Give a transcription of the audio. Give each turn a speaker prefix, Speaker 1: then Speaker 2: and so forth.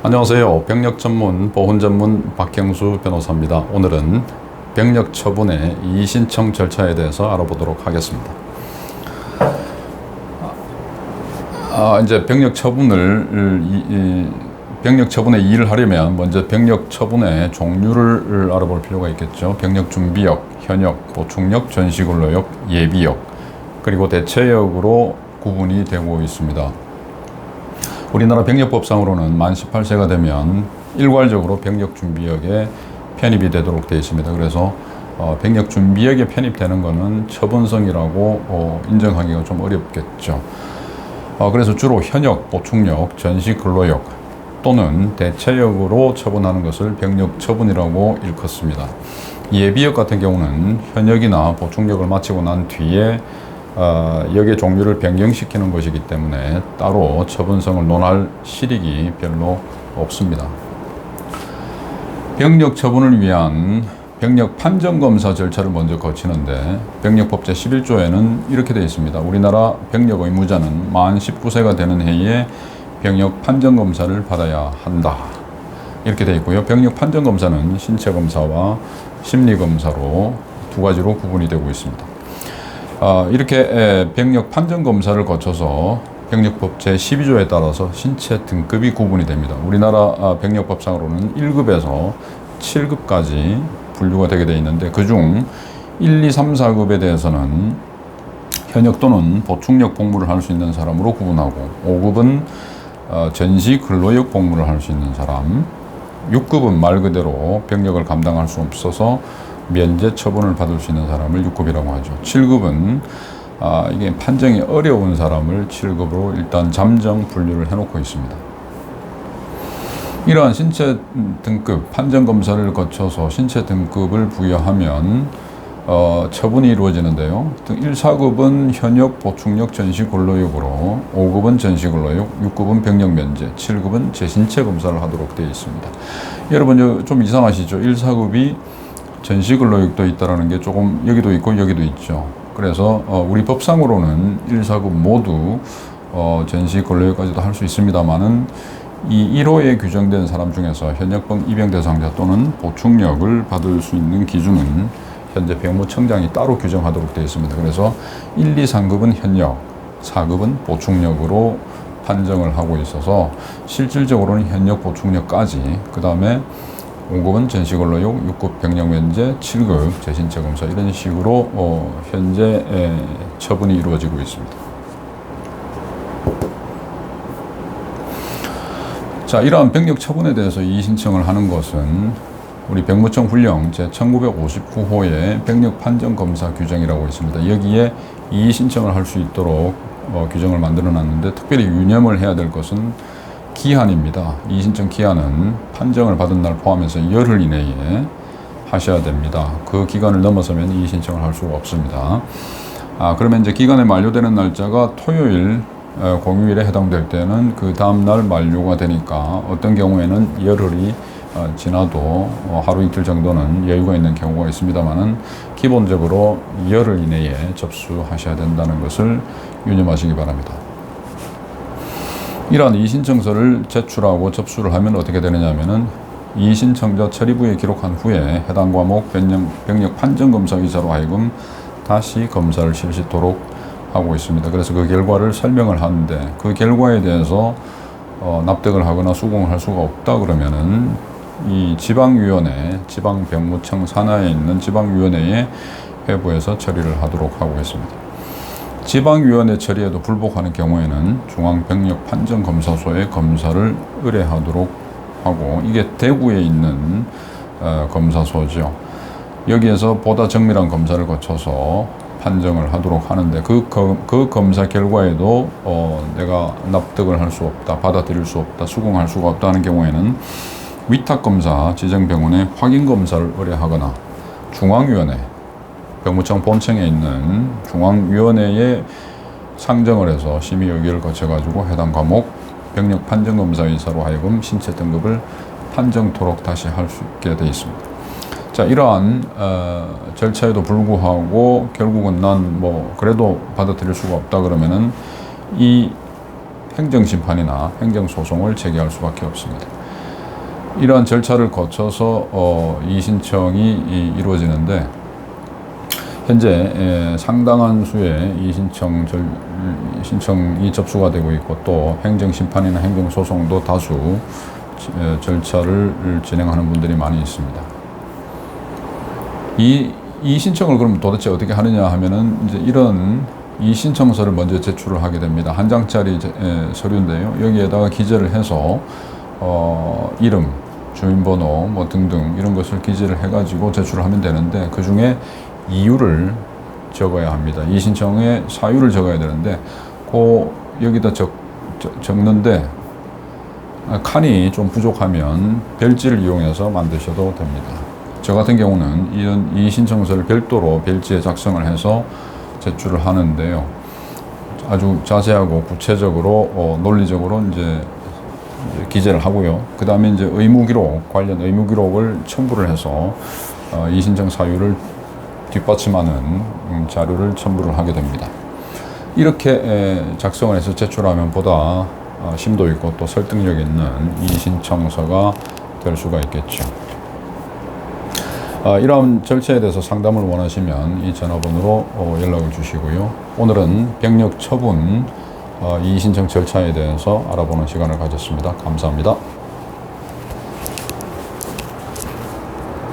Speaker 1: 안녕하세요. 병력 전문, 보훈 전문 박형수 변호사입니다. 오늘은 병력 처분의 이의신청 절차에 대해서 알아보도록 하겠습니다. 이제 병력 처분의 이의를 하려면 먼저 병력 처분의 종류를 알아볼 필요가 있겠죠. 병력 준비역, 현역, 보충역, 전시근로역, 예비역, 그리고 대체역으로 구분이 되고 있습니다. 우리나라 병력법상으로는 만 18세가 되면 일괄적으로 병력준비역에 편입이 되도록 되어 있습니다. 그래서 병력준비역에 편입되는 것은 처분성이라고 인정하기가 좀 어렵겠죠. 그래서 주로 현역, 보충역, 전시근로역 또는 대체역으로 처분하는 것을 병력처분이라고 일컫습니다. 예비역 같은 경우는 현역이나 보충역을 마치고 난 뒤에 역의 종류를 변경시키는 것이기 때문에 따로 처분성을 논할 실익이 별로 없습니다. 병력 처분을 위한 병력 판정검사 절차를 먼저 거치는데 병력법 제11조에는 이렇게 되어 있습니다. 우리나라 병력 의무자는 만 19세가 되는 해에 병력 판정검사를 받아야 한다. 이렇게 되어 있고요. 병력 판정검사는 신체검사와 심리검사로 두 가지로 구분이 되고 있습니다. 이렇게 병력 판정 검사를 거쳐서 병력법 제12조에 따라서 신체 등급이 구분이 됩니다. 우리나라 병력법상으로는 1급에서 7급까지 분류가 되게 되어 있는데 그중 1, 2, 3, 4급에 대해서는 현역 또는 보충역 복무를 할 수 있는 사람으로 구분하고 5급은 전시 근로역 복무를 할 수 있는 사람, 6급은 말 그대로 병력을 감당할 수 없어서 면제 처분을 받을 수 있는 사람을 6급이라고 하죠. 7급은 이게 판정이 어려운 사람을 7급으로 일단 잠정 분류를 해놓고 있습니다. 이러한 신체 등급, 판정 검사를 거쳐서 신체 등급을 부여하면 처분이 이루어지는데요. 1, 4급은 현역, 보충역, 전시근로역으로 5급은 전시근로역, 6급은 병력 면제, 7급은 재신체 검사를 하도록 되어 있습니다. 여러분 좀 이상하시죠? 1, 4급이 전시근로역도 있다라는 게 조금 여기도 있고 여기도 있죠. 그래서 우리 법상으로는 1, 4급 모두 전시근로역까지도 할 수 있습니다만은 이 1호에 규정된 사람 중에서 현역병 입영 대상자 또는 보충역을 받을 수 있는 기준은 현재 병무청장이 따로 규정하도록 되어 있습니다. 그래서 1, 2, 3급은 현역, 4급은 보충역으로 판정을 하고 있어서 실질적으로는 현역, 보충역까지 그 다음에 5급은 전시근로역, 6급 병력면제, 7급 재신체 검사 이런 식으로 현재 처분이 이루어지고 있습니다. 자, 이러한 병력 처분에 대해서 이의 신청을 하는 것은 우리 병무청 훈령 제1959호의 병력 판정 검사 규정이라고 있습니다. 여기에 이의 신청을 할 수 있도록 규정을 만들어 놨는데 특별히 유념을 해야 될 것은 기한입니다. 이의 신청 기한은 판정을 받은 날 포함해서 열흘 이내에 하셔야 됩니다. 그 기간을 넘어서면 이의 신청을 할 수가 없습니다. 그러면 이제 기간이 만료되는 날짜가 토요일, 공휴일에 해당될 때는 그 다음 날 만료가 되니까 어떤 경우에는 열흘이 지나도 하루 이틀 정도는 여유가 있는 경우가 있습니다만은 기본적으로 열흘 이내에 접수하셔야 된다는 것을 유념하시기 바랍니다. 이러한 이의신청서를 제출하고 접수를 하면 어떻게 되느냐 하면은 이의신청자 처리부에 기록한 후에 해당 과목 병력 판정검사 의사로 하여금 다시 검사를 실시토록 하고 있습니다. 그래서 그 결과를 설명을 하는데 그 결과에 대해서 납득을 하거나 수긍을 할 수가 없다 그러면은 이 지방위원회, 지방병무청 산하에 있는 지방위원회에 회부해서 처리를 하도록 하고 있습니다. 지방위원회 처리에도 불복하는 경우에는 중앙병력판정검사소에 검사를 의뢰하도록 하고 이게 대구에 있는 검사소죠. 여기에서 보다 정밀한 검사를 거쳐서 판정을 하도록 하는데 그 검사 결과에도 내가 납득을 할 수 없다, 받아들일 수 없다, 수긍할 수가 없다 하는 경우에는 위탁검사 지정병원에 확인검사를 의뢰하거나 중앙위원회, 병무청 본청에 있는 중앙위원회에 상정을 해서 심의 의결을 거쳐가지고 해당 과목 병력 판정검사 의사로 하여금 신체 등급을 판정토록 다시 할 수 있게 되어 있습니다. 자, 이러한 절차에도 불구하고 결국은 난 그래도 받아들일 수가 없다 그러면은 이 행정심판이나 행정소송을 제기할 수밖에 없습니다. 이러한 절차를 거쳐서 이의신청이 이루어지는데 현재 상당한 수의 신청이 접수가 되고 있고 또 행정심판이나 행정소송도 다수 절차를 진행하는 분들이 많이 있습니다. 이 신청을 그럼 도대체 어떻게 하느냐 하면은 이제 이런 이 신청서를 먼저 제출을 하게 됩니다. 한 장짜리 서류인데요. 여기에다가 기재를 해서 이름, 주민번호 뭐 등등 이런 것을 기재를 해가지고 제출을 하면 되는데 그 중에 이유를 적어야 합니다. 이 신청의 사유를 적어야 되는데 여기다 적는데 칸이 좀 부족하면 별지를 이용해서 만드셔도 됩니다. 저 같은 경우는 이 신청서를 별도로 별지에 작성을 해서 제출을 하는데요. 아주 자세하고 구체적으로 논리적으로 이제 기재를 하고요. 그 다음에 이제 관련 의무 기록을 첨부를 해서 이 신청 사유를 뒷받침하는 자료를 첨부를 하게 됩니다. 이렇게 작성을 해서 제출하면 보다 심도 있고 또 설득력 있는 이 신청서가 될 수가 있겠죠. 이러한 절차에 대해서 상담을 원하시면 이 전화번호로 연락을 주시고요. 오늘은 병력 처분 이의 신청 절차에 대해서 알아보는 시간을 가졌습니다. 감사합니다.